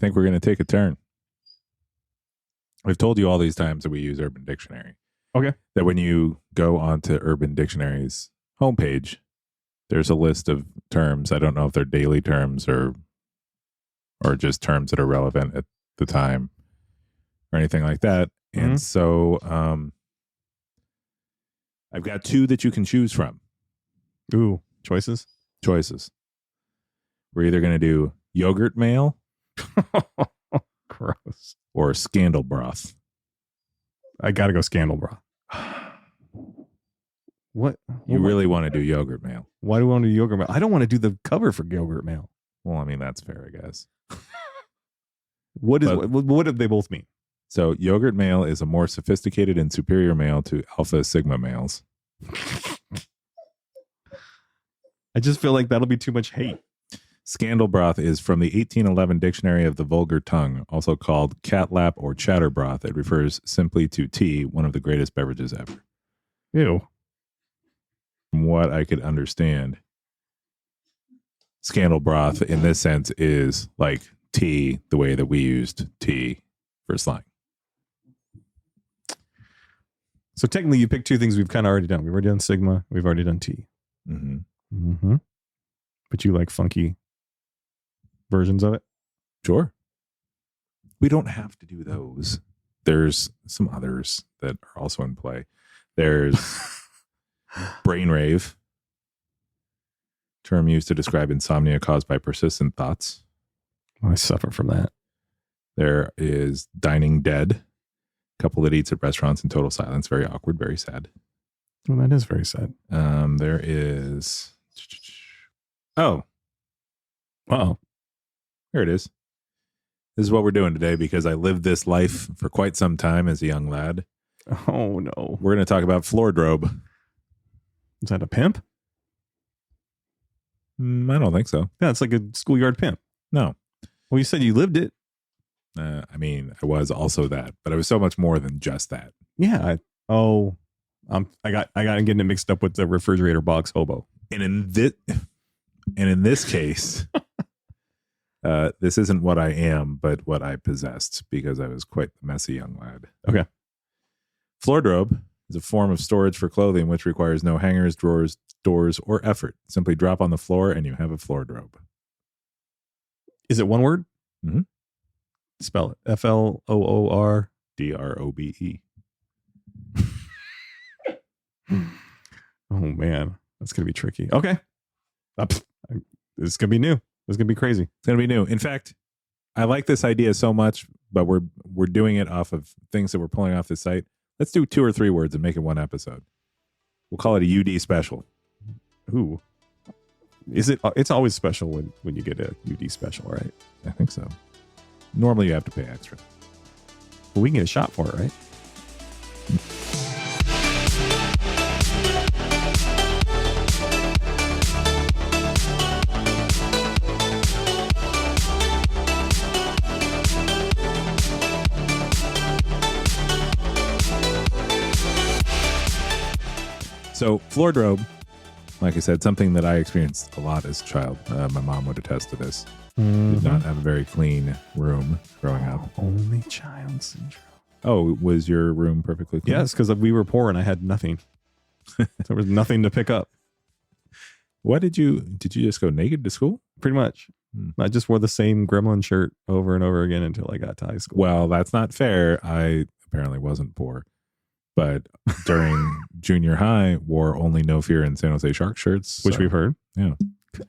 think we're going to take a turn. I've told you all these times that we use Urban Dictionary. Okay. That when you go onto Urban Dictionary's homepage, there's a list of terms. I don't know if they're daily terms or just terms that are relevant at the time or anything like that. Mm-hmm. And so I've got 2 that you can choose from. Ooh, choices. We're either going to do yogurt mail. Gross. Or scandal broth. I got to go scandal broth. What? You really want to do yogurt mail? Why do we want to do yogurt mail? I don't want to do the cover for yogurt mail. Well, I mean, that's fair, I guess. What do they both mean? So yogurt mail is a more sophisticated and superior mail to alpha sigma males. I just feel like that'll be too much hate. Scandal broth is from the 1811 Dictionary of the Vulgar Tongue, also called catlap or chatter broth. It refers simply to tea, one of the greatest beverages ever. Ew. From what I could understand, scandal broth in this sense is like tea, the way that we used tea for slang. So technically you picked 2 things we've kind of already done. We've already done sigma. We've already done tea. Mm-hmm. Mm-hmm. But you like funky versions of it? Sure. We don't have to do those. There's some others that are also in play. There's brain rave, term used to describe insomnia caused by persistent thoughts. I suffer from that. There is dining dead, couple that eats at restaurants in total silence, very awkward, very sad. Well, that is very sad. There is oh here it is. This is what we're doing today because I lived this life for quite some time as a young lad. Oh no. We're going to talk about floordrobe. Is that a pimp? I don't think so. Yeah, it's like a schoolyard pimp. No. Well, you said you lived it. I mean, I was also that, but I was so much more than just that. Yeah. I got getting it mixed up with the refrigerator box hobo. And in this case, this isn't what I am, but what I possessed because I was quite the messy young lad. Okay. Floordrobe is a form of storage for clothing which requires no hangers, drawers, doors, or effort. Simply drop on the floor and you have a floordrobe. Is it one word? Mm-hmm. Spell it. FLOORDROBE. Oh man, that's gonna be tricky. Okay, it's gonna be new. It's gonna be crazy. It's gonna be new. In fact, I like this idea so much, but we're doing it off of things that we're pulling off the site. Let's do 2 or 3 words and make it one episode. We'll call it a UD special. Ooh, is it? It's always special when you get a UD special, right? I think so. Normally you have to pay extra. But we can get a shot for it, right? So floordrobe, like I said, something that I experienced a lot as a child. My mom would attest to this. Did not have a very clean room growing up. Only child syndrome. Oh, was your room perfectly clean? Yes, because we were poor and I had nothing. There was nothing to pick up. What did you just go naked to school? Pretty much. I just wore the same gremlin shirt over and over again until I got to high school. Well, that's not fair. I apparently wasn't poor. But during junior high, wore only No Fear and San Jose Shark shirts. Which we've heard. Yeah.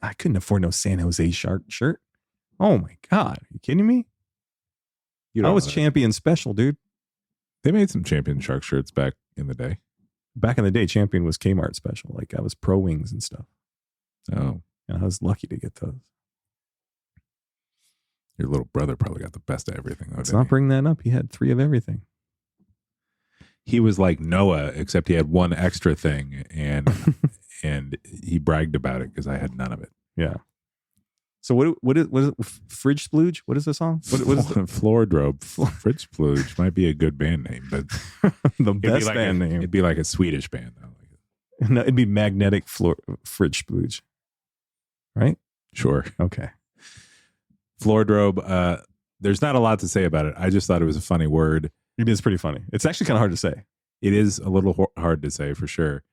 I couldn't afford no San Jose Shark shirt. Oh my God. Are you kidding me? I was Champion Special, dude. They made some Champion Shark shirts back in the day. Back in the day, Champion was Kmart Special. Like I was Pro Wings and stuff. Oh. And I was lucky to get those. Your little brother probably got the best of everything. Let's not bring that up. He had 3 of everything. He was like Noah, except he had one extra thing, and and he bragged about it because I had none of it. Yeah. So what is Fridge Splooge? What is the song? What is the Floordrobe? Fridge Splooge might be a good band name, but the best band name. It'd be like a Swedish band though. No, it'd be Magnetic Fridge Splooge, right? Sure. Okay. Floordrobe. there's not a lot to say about it. I just thought it was a funny word. It is pretty funny. It's actually kind of hard to say. It is a little hard to say for sure.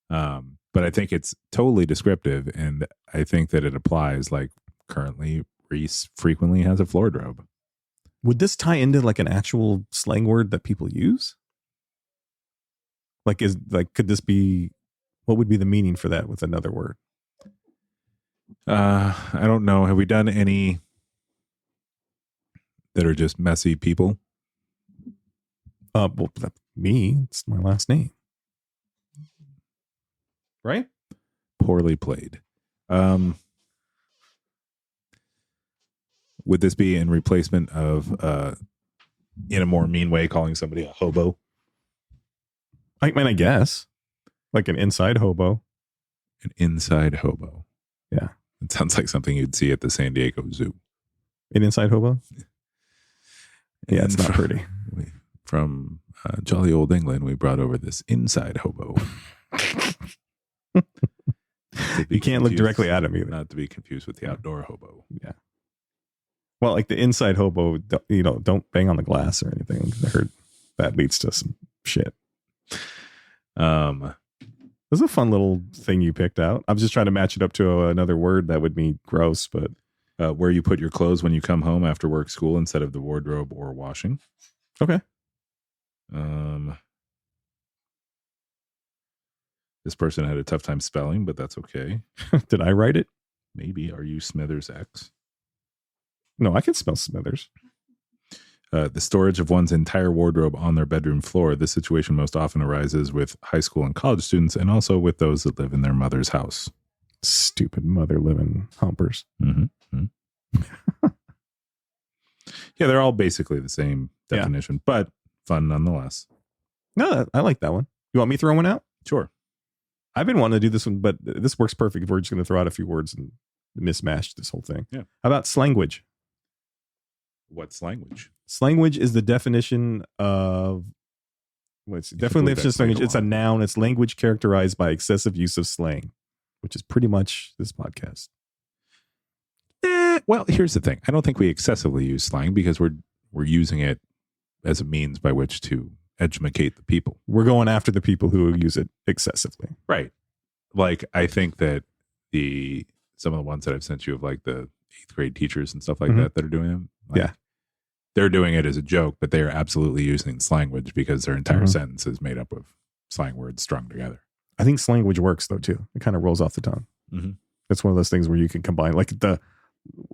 But I think it's totally descriptive, and I think that it applies. Like currently, Reese frequently has a floordrobe. Would this tie into like an actual slang word that people use? Like, could this be, what would be the meaning for that with another word? I don't know. Have we done any that are just messy people? Well, me, it's my last name. Right? Poorly played. Would this be in replacement of, in a more mean way, calling somebody a hobo? I mean, I guess. Like an inside hobo. An inside hobo. Yeah. It sounds like something you'd see at the San Diego Zoo. An inside hobo? Yeah, it's not pretty. From jolly old England, we brought over this inside hobo. You can't look directly at him either. Not to be confused with the outdoor hobo. Yeah. Well, like the inside hobo, don't bang on the glass or anything. I heard that leads to some shit. This is a fun little thing you picked out. I'm just trying to match it up to another word that would be gross, but where you put your clothes when you come home after work, school, instead of the wardrobe or washing. Okay. This person had a tough time spelling, but that's okay. Did I write it? Maybe. Are you Smithers X? No, I can spell Smithers. The storage of one's entire wardrobe on their bedroom floor. This situation most often arises with high school and college students, and also with those that live in their mother's house. Stupid mother living humpers. Mm-hmm. Yeah, they're all basically the same definition, but fun nonetheless. No, I like that one. You want me to throw one out? Sure. I've been wanting to do this one, but this works perfect if we're just going to throw out a few words and mismatch this whole thing. Yeah. How about slanguage? What's language? Slanguage is the definition of definitely language. It's a noun. It's language characterized by excessive use of slang, which is pretty much this podcast. Well, here's the thing. I don't think we excessively use slang because we're using it as a means by which to educate the people. We're going after the people who use it excessively. Right. Like, I think that some of the ones that I've sent you of like the 8th grade teachers and stuff like that are doing them. Like, they're doing it as a joke, but they are absolutely using slanguage because their entire sentence is made up of slang words strung together. I think slanguage works though too. It kind of rolls off the tongue. Mm-hmm. It's one of those things where you can combine, like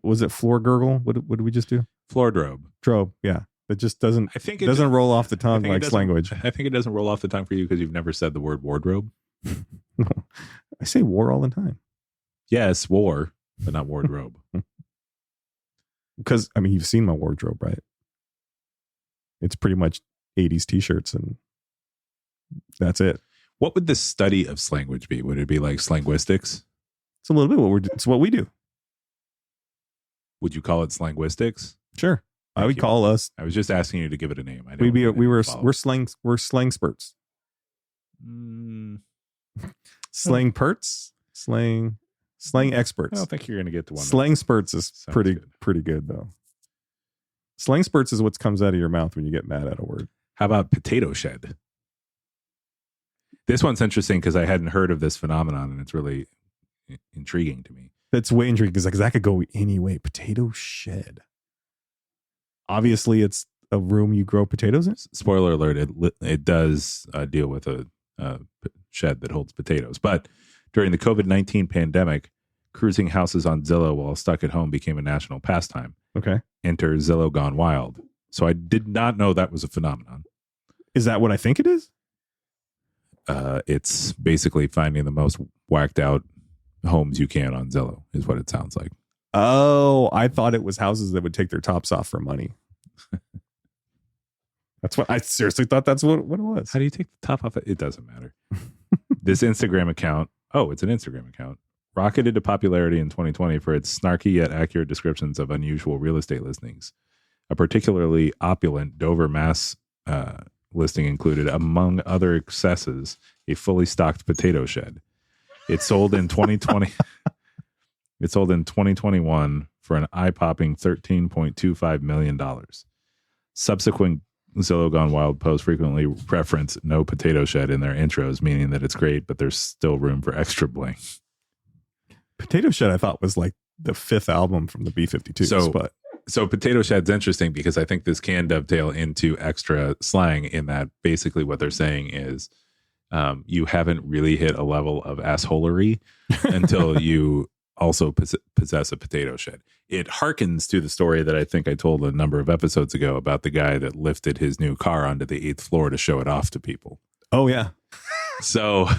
was it floor gurgle? What did we just do? Floordrobe. Drobe, yeah. It just doesn't. I think it doesn't roll off the tongue like slanguage. I think it doesn't roll off the tongue for you because you've never said the word wardrobe. No, I say war all the time. Yes, war, but not wardrobe. Because you've seen my wardrobe, right? It's pretty much 80s t-shirts and that's it. What would the study of slanguage be? Would it be like slanguistics? It's a little bit it's what we do. Would you call it slanguistics? Sure. I would call us. I was just asking you to give it a name. We're slang spurts. Slang perts, slang experts. I don't think you're going to get to one. Slang spurts is pretty good though. Slang spurts is what comes out of your mouth when you get mad at a word. How about potato shed? This one's interesting because I hadn't heard of this phenomenon, and it's really intriguing to me. That's way intriguing because that could go any way. Potato shed. Obviously, it's a room you grow potatoes in. Spoiler alert, it does deal with a shed that holds potatoes. But during the COVID-19 pandemic, cruising houses on Zillow while stuck at home became a national pastime. Okay. Enter Zillow Gone Wild. So I did not know that was a phenomenon. Is that what I think it is? It's basically finding the most whacked out homes you can on Zillow is what it sounds like. Oh, I thought it was houses that would take their tops off for money. That's what I seriously thought that's what it was. How do you take the top off? It doesn't matter. This Instagram account, it's an Instagram account, rocketed to popularity in 2020 for its snarky yet accurate descriptions of unusual real estate listings. A particularly opulent Dover, Mass listing included, among other excesses, a fully stocked potato shed. It sold in 2020. It sold in 2021 for an eye-popping $13.25 million. Subsequent Zillow Gone Wild posts frequently reference no potato shed in their intros, meaning that it's great, but there's still room for extra bling. Potato Shed, I thought, was like the 5th album from the B-52s. So Potato Shed's interesting because I think this can dovetail into extra slang in that basically what they're saying is you haven't really hit a level of assholery until you also possess a potato shed. It harkens to the story that I think I told a number of episodes ago about the guy that lifted his new car onto the 8th floor to show it off to people. Oh, yeah. So,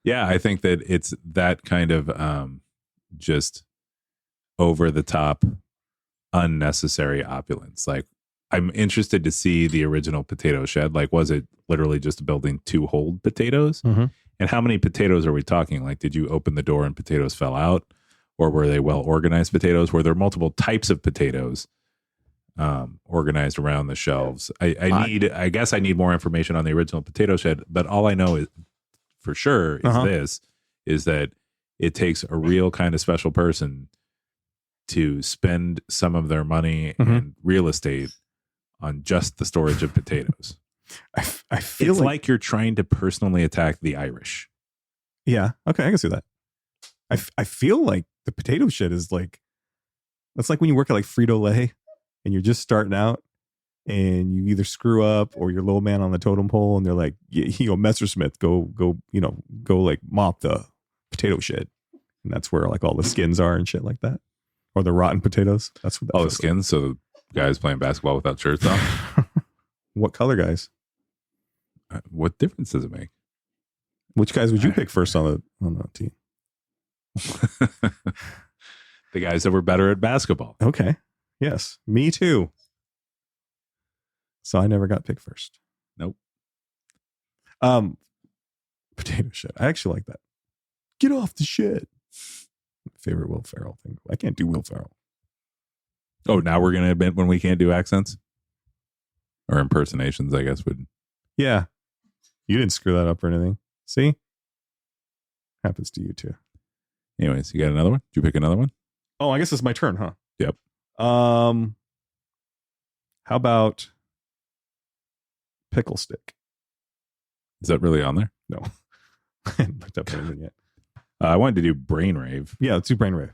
yeah, I think that it's that kind of just over the top, unnecessary opulence. Like, I'm interested to see the original potato shed. Like, was it literally just a building to hold potatoes? Mm-hmm. And how many potatoes are we talking? Like, did you open the door and potatoes fell out? Or were they well organized potatoes? Were there multiple types of potatoes organized around the shelves? I guess I need more information on the original potato shed, but all I know is for sure is that it takes a real kind of special person to spend some of their money and real estate on just the storage of potatoes. I feel it's like you're trying to personally attack the Irish. Yeah. Okay. I can see that. I feel like the potato shed is like, that's like when you work at like Frito-Lay and you're just starting out and you either screw up or you're low man on the totem pole and they're like, Messersmith, go like mop the potato shed. And that's where like all the skins are and shit like that. Or the rotten potatoes. That's what all the skins. So the guys playing basketball without shirts on. What color guys? What difference does it make? Which guys would you pick first on the team? The guys that were better at basketball. Okay. Yes. Me too. So I never got picked first. Nope. Potato shed. I actually like that. Get off the shed. Favorite Will Ferrell thing. I can't do Will Ferrell. Oh, now we're going to admit when we can't do accents? Or impersonations, I guess would. Yeah. You didn't screw that up or anything. See? Happens to you too. Anyways, you got another one? Did you pick another one? Oh, I guess it's my turn, huh? Yep. How about pickle stick? Is that really on there? No. I haven't looked up anything yet. I wanted to do brainrave. Yeah, let's do brainrave.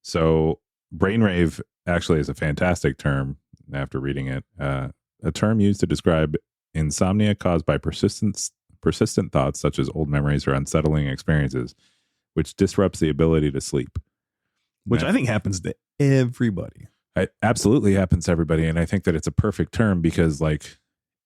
So brainrave actually is a fantastic term after reading it. A term used to describe insomnia caused by persistent thoughts such as old memories or unsettling experiences, which disrupts the ability to sleep. Which I think happens to everybody. It absolutely happens to everybody. And I think that it's a perfect term because like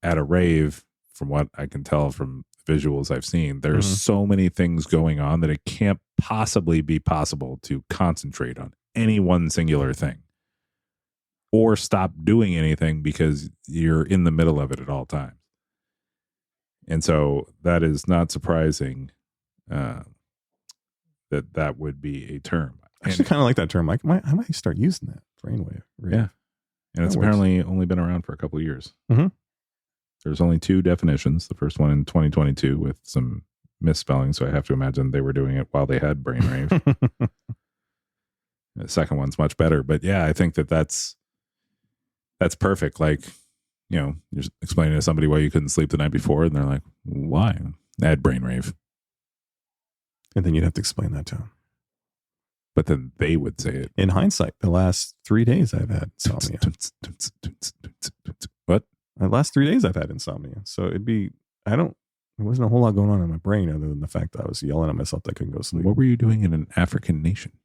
at a rave, from what I can tell from visuals I've seen, there's so many things going on that it can't possibly be possible to concentrate on any one singular thing or stop doing anything because you're in the middle of it at all times. And so that is not surprising that would be a term. I actually kind of like that term. I might start using that. Brainwave. Rave. Yeah. And it's apparently only been around for a couple of years. Mm-hmm. There's only 2 definitions. The first one in 2022 with some misspelling. So I have to imagine they were doing it while they had brainrave. The second one's much better. But yeah, I think that's perfect. Like, you're explaining to somebody why you couldn't sleep the night before. And they're like, why? I had brainrave. And then you'd have to explain that to them. But then they would say it. In hindsight, the last 3 days I've had insomnia. What? The last 3 days I've had insomnia. So there wasn't a whole lot going on in my brain other than the fact that I was yelling at myself that I couldn't go to sleep. What were you doing in an African nation?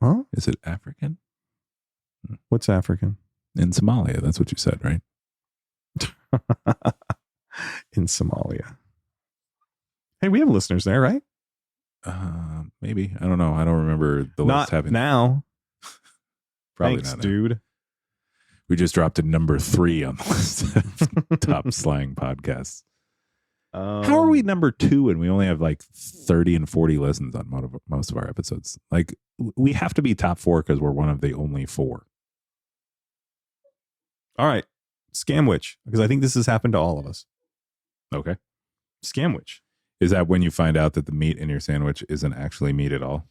Huh? Is it African? What's African? In Somalia. That's what you said, right? In Somalia. Hey, we have listeners there, right? Maybe. I don't know. I don't remember the list having. Now. Probably Thanks, not. Dude. We just dropped to number 3 on the list of top slang podcasts. How are we number 2 and we only have like 30 and 40 listens on most of our episodes? Like, we have to be top 4 because we're one of the only 4. All right. Scamwich. Because I think this has happened to all of us. Okay. Scamwich. Is that when you find out that the meat in your sandwich isn't actually meat at all?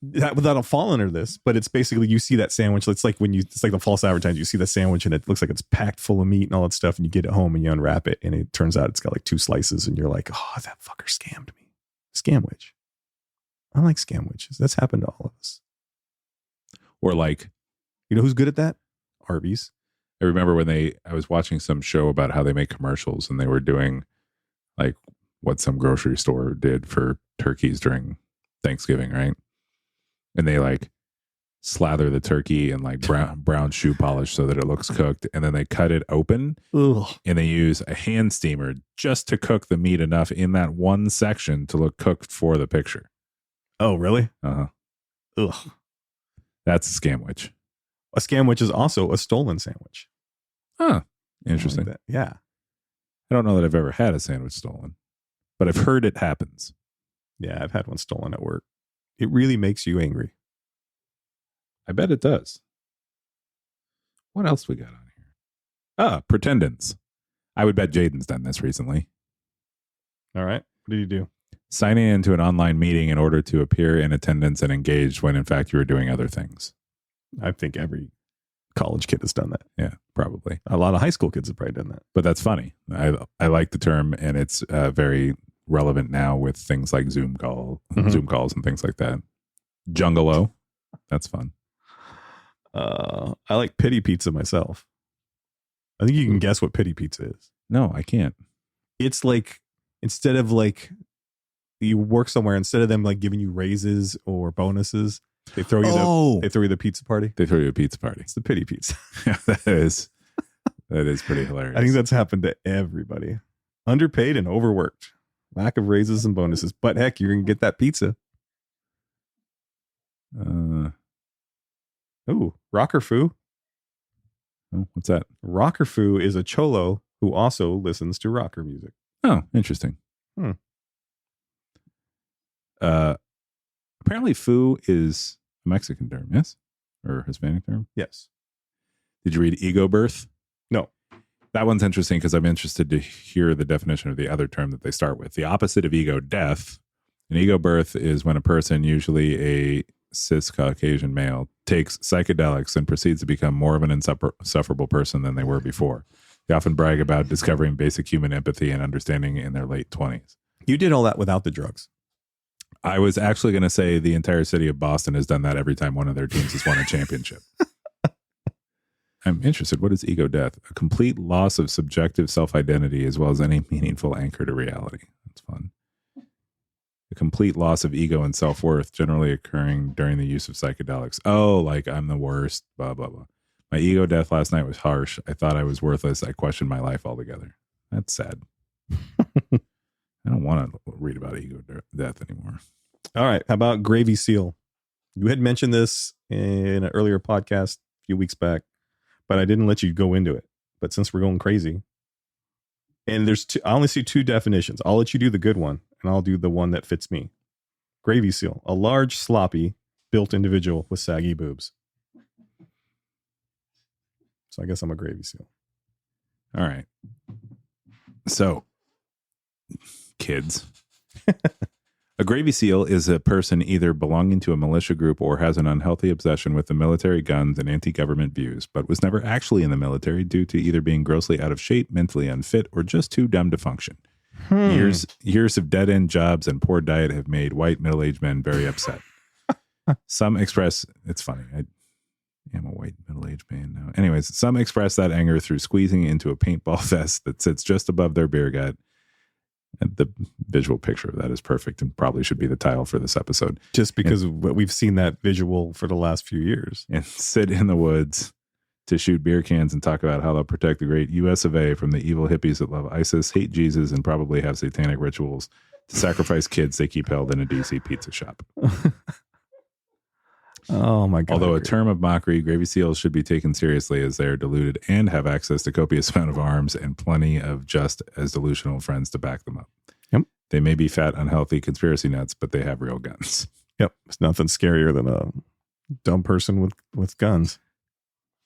that'll fall under this, but it's basically you see that sandwich. It's like the false advertising. You see that sandwich and it looks like it's packed full of meat and all that stuff, and you get it home and you unwrap it and it turns out it's got like 2 slices, and you're like, oh, that fucker scammed me. Scamwich. I like scamwiches. That's happened to all of us. Or like, you know who's good at that? Arby's. I remember when I was watching some show about how they make commercials, and they were doing like what some grocery store did for turkeys during Thanksgiving, right? And they like slather the turkey in like brown shoe polish so that it looks cooked, and then they cut it open. Ugh. And they use a hand steamer just to cook the meat enough in that one section to look cooked for the picture. Oh, really? Uh-huh. Ugh. That's a scamwich. A scamwich is also a stolen sandwich. Huh. Interesting. Like yeah. I don't know that I've ever had a sandwich stolen, but I've heard it happens. Yeah, I've had one stolen at work. It really makes you angry. I bet it does. What else we got on here? Pretendance. I would bet Jaden's done this recently. All right. What did you do? Signing into an online meeting in order to appear in attendance and engaged when in fact you were doing other things. I think every college kid has done that. Yeah, probably. A lot of high school kids have probably done that. But that's funny. I like the term, and it's very relevant now with things like Zoom calls and things like that. Jungalo. That's fun. I like pity pizza myself. I think you can guess what pity pizza is. No, I can't. It's like, instead of like you work somewhere, instead of them like giving you raises or bonuses, they throw you the pizza party. They throw you a pizza party. It's the pity pizza. Yeah, that is pretty hilarious. I think that's happened to everybody. Underpaid and overworked. Lack of raises and bonuses. But heck, you're going to get that pizza. Rocker Foo. Oh, what's that? Rocker Foo is a cholo who also listens to rocker music. Oh, interesting. Apparently foo is a Mexican term, yes? Or Hispanic term? Yes. Did you read ego birth? No. That one's interesting because I'm interested to hear the definition of the other term that they start with. The opposite of ego, death. An ego birth is when a person, usually a cis Caucasian male, takes psychedelics and proceeds to become more of an insufferable person than they were before. They often brag about discovering basic human empathy and understanding in their late 20s. You did all that without the drugs. I was actually going to say the entire city of Boston has done that every time one of their teams has won a championship. I'm interested. What is ego death? A complete loss of subjective self-identity as well as any meaningful anchor to reality. That's fun. A complete loss of ego and self-worth, generally occurring during the use of psychedelics. Oh, like I'm the worst, blah, blah, blah. My ego death last night was harsh. I thought I was worthless. I questioned my life altogether. That's sad. I don't want to read about ego death anymore. All right. How about gravy seal? You had mentioned this in an earlier podcast a few weeks back, but I didn't let you go into it. But since we're going crazy, and I only see 2 definitions. I'll let you do the good one, and I'll do the one that fits me. Gravy seal, a large, sloppy, built individual with saggy boobs. So I guess I'm a gravy seal. All right. So, kids. A gravy seal is a person either belonging to a militia group or has an unhealthy obsession with the military, guns, and anti-government views, but was never actually in the military due to either being grossly out of shape, mentally unfit, or just too dumb to function. Years of dead-end jobs and poor diet have made white middle-aged men very upset. Some express, it's funny, I am a white middle-aged man now. Anyways, some express that anger through squeezing into a paintball vest that sits just above their beer gut. And the visual picture of that is perfect and probably should be the title for this episode. Just because we've seen that visual for the last few years. And sit in the woods to shoot beer cans and talk about how they'll protect the great US of A from the evil hippies that love ISIS, hate Jesus, and probably have satanic rituals to sacrifice kids they keep held in a DC pizza shop. Oh my God. Although a term of mockery, gravy seals should be taken seriously as they are deluded and have access to copious amount of arms and plenty of just as delusional friends to back them up. Yep. They may be fat, unhealthy conspiracy nuts, but they have real guns. Yep. It's nothing scarier than a dumb person with guns.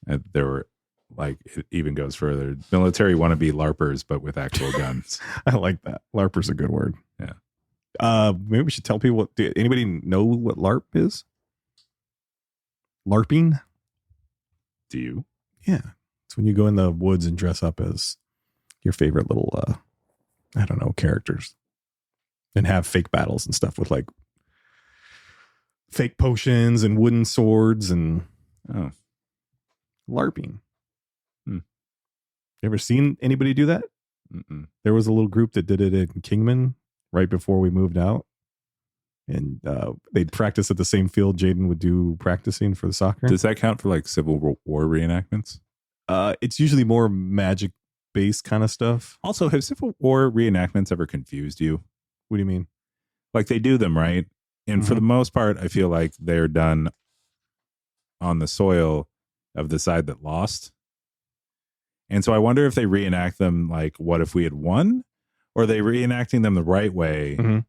And there were, like, it even goes further. Military wannabe LARPers, but with actual guns. I like that. LARPer's a good word. Yeah. Maybe we should tell people, anybody know what LARP is? LARPing. Do you? Yeah. It's when you go in the woods and dress up as your favorite little, I don't know, characters and have fake battles and stuff with like fake potions and wooden swords and LARPing. You ever seen anybody do that? Mm-mm. There was a little group that did it in Kingman right before we moved out. And they'd practice at the same field Jaden would do practicing for the soccer. Does that count for like Civil War reenactments? It's usually more magic based kind of stuff. Also, have Civil War reenactments ever confused you? What do you mean? Like they do them, right? And for the most part, I feel like they're done on the soil of the side that lost. And so I wonder if they reenact them like, what if we had won? Or are they reenacting them the right way? Mm-hmm.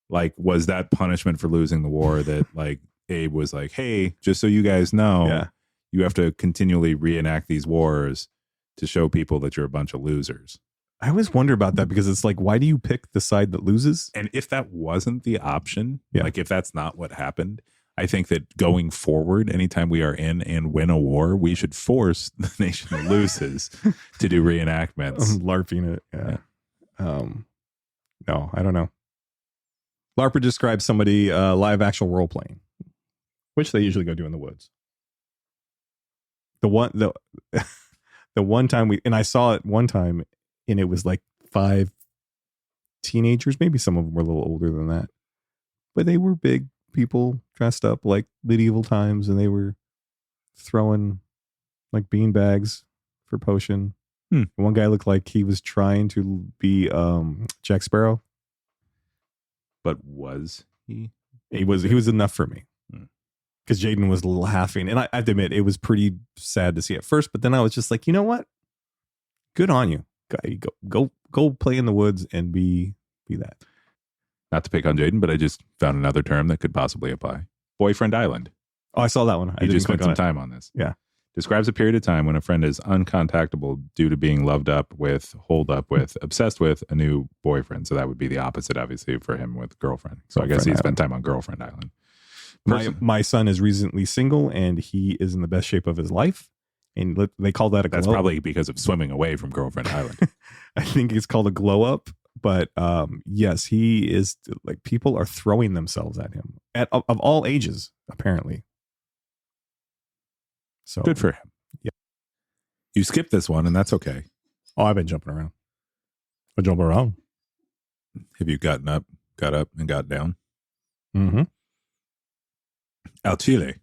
Like, was that punishment for losing the war that like Abe was like, hey, just so you guys know, you have to continually reenact these wars to show people that you're a bunch of losers. I always wonder about that because it's like, why do you pick the side that loses? And if that wasn't the option, like if that's not what happened, I think that going forward, anytime we are in and win a war, we should force the nation that loses to do reenactments. I'm LARPing it. Yeah. No, I don't know. LARPer describes somebody live actual role playing, which they usually go do in the woods. The one time I saw it one time, and it was like 5 teenagers. Maybe some of them were a little older than that, but they were big people dressed up like medieval times, and they were throwing like bean bags for potion. One guy looked like he was trying to be Jack Sparrow. But was he? He was enough for me because Jaden was laughing, and I have to admit it was pretty sad to see at first. But then I was just like, you know what? Good on you, guy. Go play in the woods and be that. Not to pick on Jaden, but I just found another term that could possibly apply: boyfriend island. Oh, I saw that one. You just spent some time on this. Yeah. Describes a period of time when a friend is uncontactable due to being loved up with, holed up with, obsessed with a new boyfriend. So that would be the opposite, obviously, for him with girlfriend. So I guess he spent time on Girlfriend Island. My son is recently single, and he is in the best shape of his life. And they call that a glow. That's probably because of swimming away from Girlfriend Island. I think it's called a glow up. But yes, he is like, people are throwing themselves at him of all ages, apparently. So good for him. Yeah. You skipped this one, and that's okay. Oh, I've been jumping around. I jump around. Have you got up, and got down? Mm-hmm. Al Chile.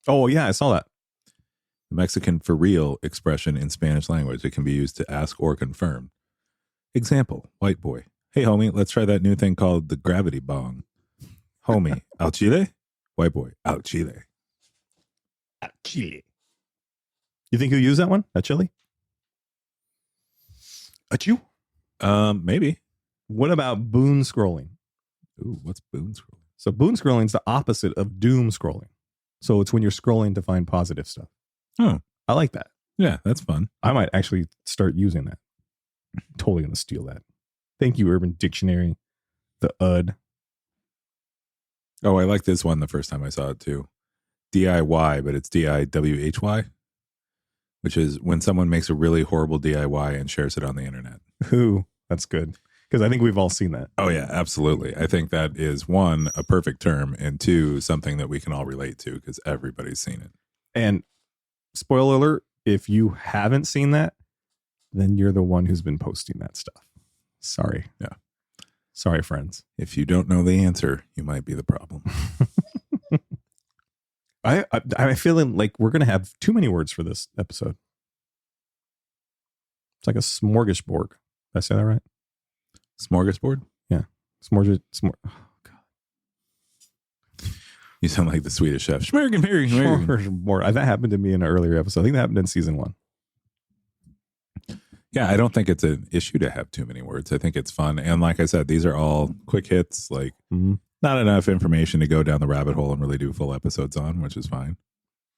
Oh, yeah, I saw that. The Mexican for real expression in Spanish language. It can be used to ask or confirm. Example, white boy. Hey, homie, let's try that new thing called the gravity bong. Homie, Al Chile? White boy, Al Chile. Al Chile. You think you'll use that one? At Chile? At you? Maybe. What about boon scrolling? Ooh, what's boon scrolling? So boon scrolling is the opposite of doom scrolling. So it's when you're scrolling to find positive stuff. Oh. I like that. Yeah, that's fun. I might actually start using that. Totally going to steal that. Thank you, Urban Dictionary. The UD. Oh, I like this one the first time I saw it too. DIY, but it's DIWHY, which is when someone makes a really horrible DIY and shares it on the internet. Ooh, that's good. Because I think we've all seen that. Oh, yeah, absolutely. I think that is, one, a perfect term, and two, something that we can all relate to because everybody's seen it. And spoiler alert, if you haven't seen that, then you're the one who's been posting that stuff. Sorry. Yeah. Sorry, friends. If you don't know the answer, you might be the problem. I'm feeling like we're going to have too many words for this episode. It's like a smorgasbord. Did I say that right? Smorgasbord? Yeah. Oh, God. You sound like the Swedish chef. Smorgasbord. That happened to me in an earlier episode. I think that happened in season 1. Yeah, I don't think it's an issue to have too many words. I think it's fun. And like I said, these are all quick hits, like not enough information to go down the rabbit hole and really do full episodes on, which is fine.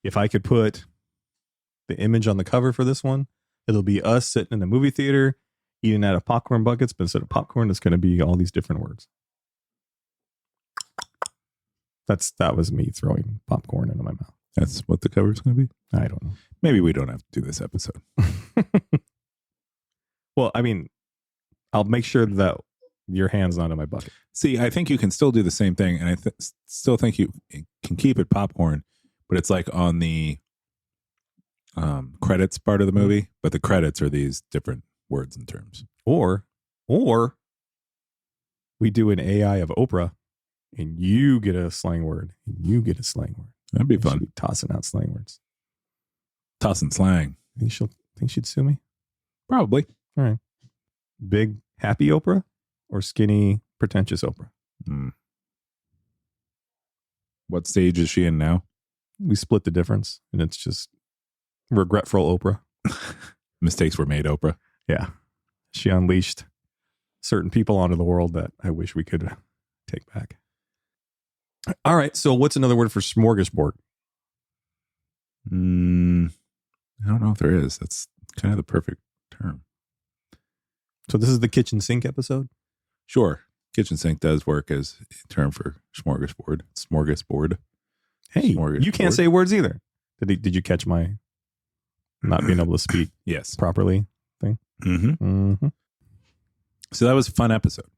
If I could put the image on the cover for this one, it'll be us sitting in the movie theater, eating out of popcorn buckets, but instead of popcorn, it's going to be all these different words. That was me throwing popcorn into my mouth. That's what the cover is going to be? I don't know. Maybe we don't have to do this episode. Well, I mean, I'll make sure that your hand's not in my bucket. See, I think you can still do the same thing, and I still think you can keep it popcorn, but it's like on the credits part of the movie, but the credits are these different words and terms. Or we do an AI of Oprah, and you get a slang word, and you get a slang word. That'd be And fun. she'll be tossing out slang words. Tossing slang. Think she'd sue me? Probably. All right. Big happy Oprah or skinny pretentious Oprah? What stage is she in now? We split the difference, and it's just regretful Oprah. Mistakes were made, Oprah. Yeah. She unleashed certain people onto the world that I wish we could take back. All right. So what's another word for smorgasbord? I don't know if there is. That's kind of the perfect term. So this is the kitchen sink episode? Sure. Kitchen sink does work as a term for smorgasbord. Smorgasbord. Hey, Smorgasbord. you can't say words either. Did you catch my not being able to speak Yes. properly thing? Mm-hmm. So that was a fun episode.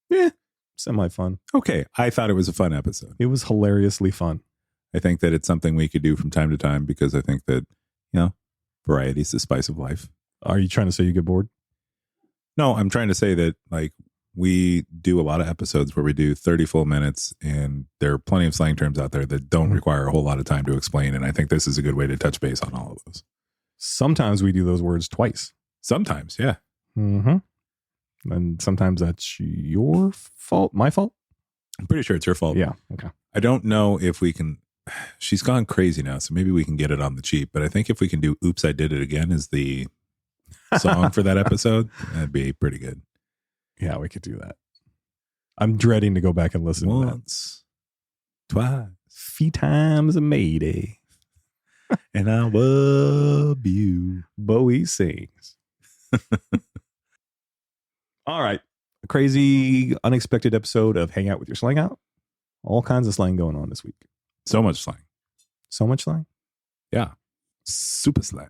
Yeah. Semi-fun. Okay. I thought it was a fun episode. It was hilariously fun. I think that it's something we could do from time to time because I think that, variety is the spice of life. Are you trying to say you get bored? No, I'm trying to say that we do a lot of episodes where we do 30 full minutes, and there are plenty of slang terms out there that don't require a whole lot of time to explain. And I think this is a good way to touch base on all of those. Sometimes we do those words twice. Sometimes, yeah. Mm-hmm. And sometimes that's your fault, my fault. I'm pretty sure it's your fault. Yeah. Okay. I don't know if we can. She's gone crazy now, so maybe we can get it on the cheap. But I think if we can do Oops, I Did It Again as the song for that episode, that'd be pretty good. Yeah, we could do that. I'm dreading to go back and listen to that. Once, twice, 3 times a Mayday. and I love you. Bowie sings. All right. A crazy, unexpected episode of Hang Out with Your Slang Out. All kinds of slang going on this week. So much slang. So much slang? Yeah. Super slang.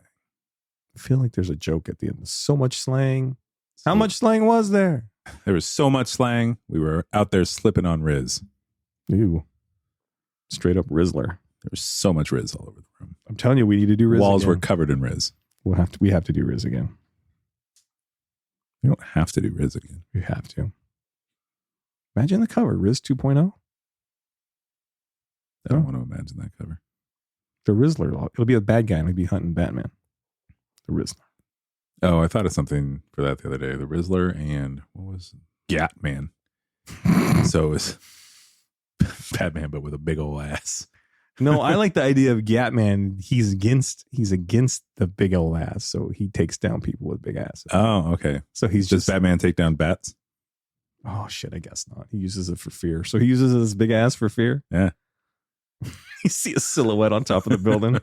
I feel like there's a joke at the end. So much slang. How much slang was there? There was so much slang. We were out there slipping on Riz. Ew. Straight up Rizzler. There was so much Riz all over the room. I'm telling you, we need to do Riz Walls again. were covered in Riz. We have to do Riz again. We don't have to do Riz again. We have to. Imagine the cover, Riz 2.0. I don't want to imagine that cover. The Rizzler. It'll be a bad guy and he'll be hunting Batman. The Rizzler. Oh, I thought of something for that the other day. The Rizzler and what was it? Gatman. So it was Batman, but with a big old ass. No, I like the idea of Gatman. He's against the big old ass, so he takes down people with big asses. Oh, okay. So he's Does just Batman take down bats? Oh shit, I guess not. He uses it for fear. So he uses his big ass for fear? Yeah. You see a silhouette on top of the building.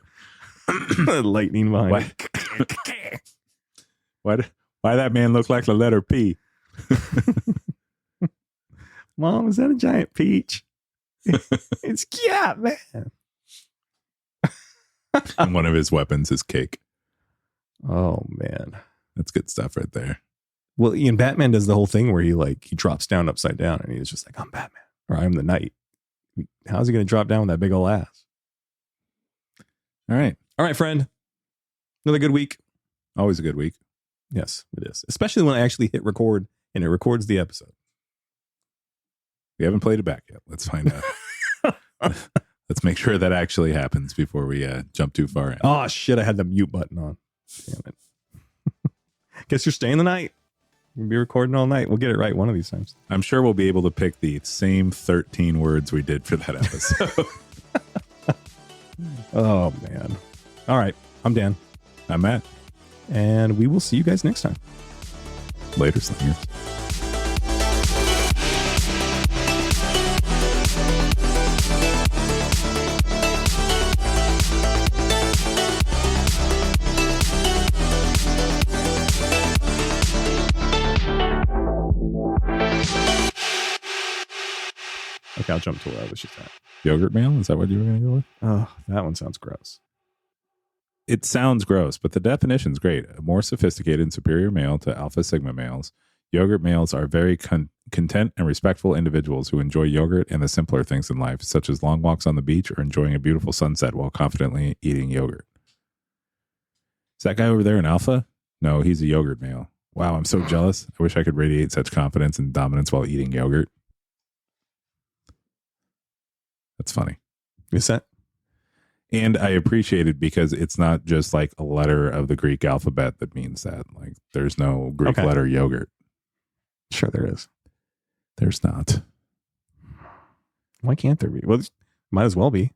Lightning behind it. Why that man look like the letter P? Mom, is that a giant peach? It's Gatman. And one of his weapons is cake. Oh man. That's good stuff right there. Well, Ian, Batman does the whole thing where he drops down upside down and he's just like, I'm Batman or I'm the Knight. How's he going to drop down with that big old ass? All right. All right, friend. Another good week. Always a good week. Yes, it is. Especially when I actually hit record and it records the episode. We haven't played it back yet. Let's find out. Let's make sure that actually happens before we jump too far in. Oh, shit. I had the mute button on. Damn it. Guess you're staying the night. We'll be recording all night. We'll get it right one of these times. I'm sure we'll be able to pick the same 13 words we did for that episode. Oh, man. All right. I'm Dan. I'm Matt. And we will see you guys next time. Later, Slangers. Okay, I'll jump to where I was just at. Yogurt male? Is that what you were going to go with? Oh, that one sounds gross. It sounds gross, but the definition's great. A more sophisticated and superior male to alpha sigma males. Yogurt males are very content and respectful individuals who enjoy yogurt and the simpler things in life, such as long walks on the beach or enjoying a beautiful sunset while confidently eating yogurt. Is that guy over there an alpha? No, he's a yogurt male. Wow, I'm so jealous. I wish I could radiate such confidence and dominance while eating yogurt. That's funny. Is that? And I appreciate it because it's not just like a letter of the Greek alphabet that means that. Like, there's no Greek letter yogurt. Sure there is. There's not. Why can't there be? Well, might as well be.